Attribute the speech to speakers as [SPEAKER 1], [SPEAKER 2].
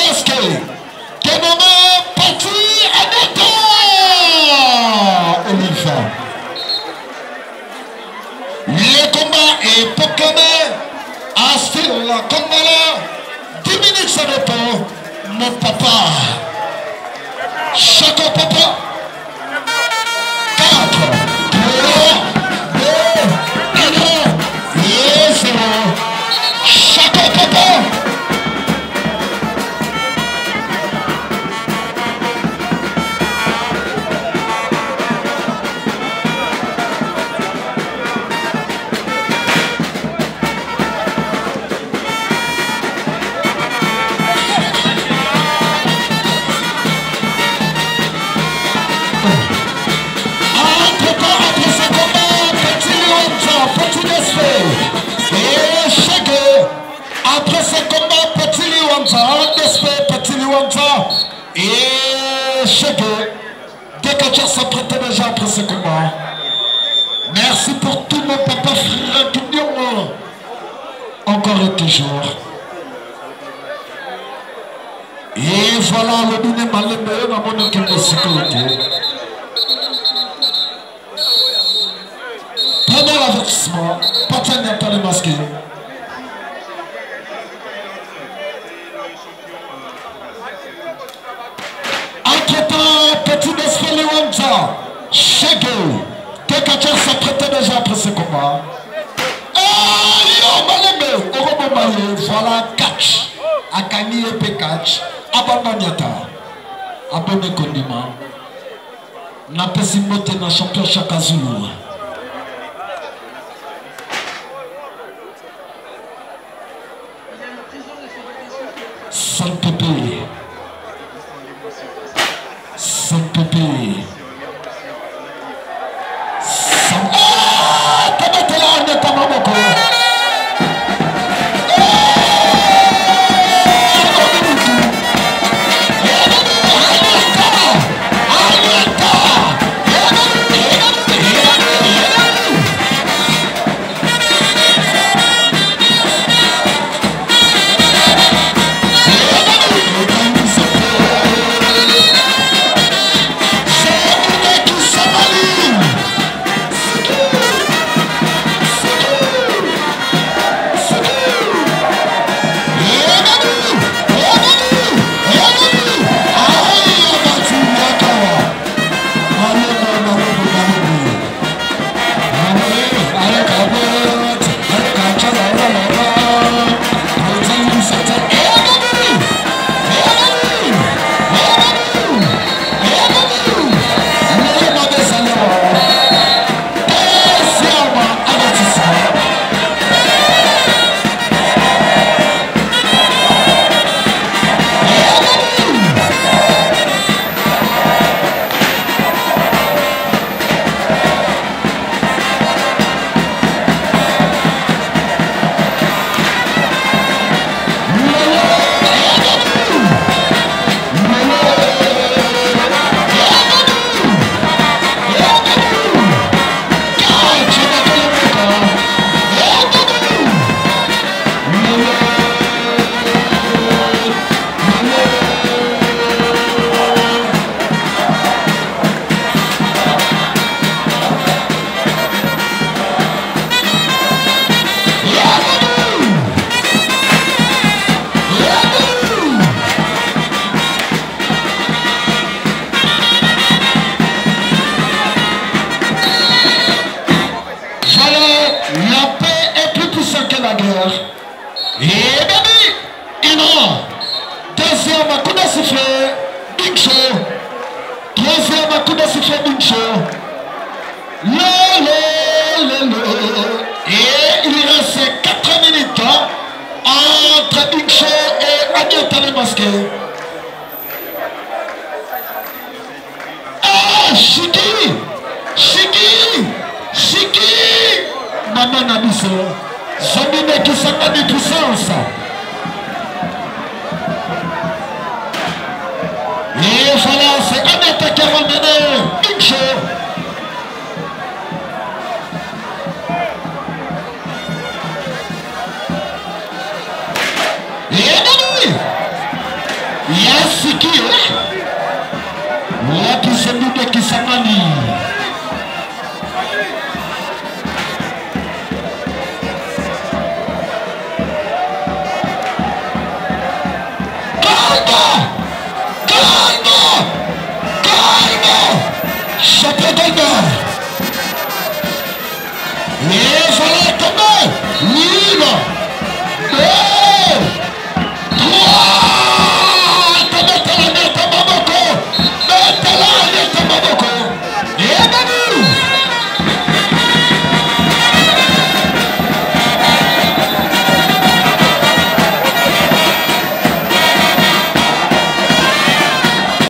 [SPEAKER 1] masqué. Dénommé Petit Aniata. Olive. Le combat est proclamé à FLcongotv. 10 minutes ça répond. Mon papa. Chaque papa. 4, 3, 2, 1, et 0. Chaque papa. Après ce combat, Petit Liwanza, et Chege, Dekachar s'apprêtait déjà après ce combat. Merci pour tous nos papas frères qui nous ont encore et toujours. Et voilà le dîner malémé dans mon équipe de sécurité. Premier avertissement, Petit Aniata le masqué. Petit FLcongotv, Chege, Dekachar s'apprêtait déjà après ce combat. Voilà catch. Akani et catch. Aniata. Abonnez condiment. N'a pas si monté dans champion Chaka Zulu. Sans pépé. Sans pépé. Sans... Ah! T'as mis là, Aniata Mamoko. Et il reste 4 minutes entre Big Show et Aniata le masqué. Ah, Chiki, Chiki, Chiki. Maman Nabiso, Zombie qui s'en a de puissance. Et voilà, c'est Aniata qui a ramené Big Show. Sikio wakisembude kisamani Congo champion d'honneur. Et voilà Congo, libre.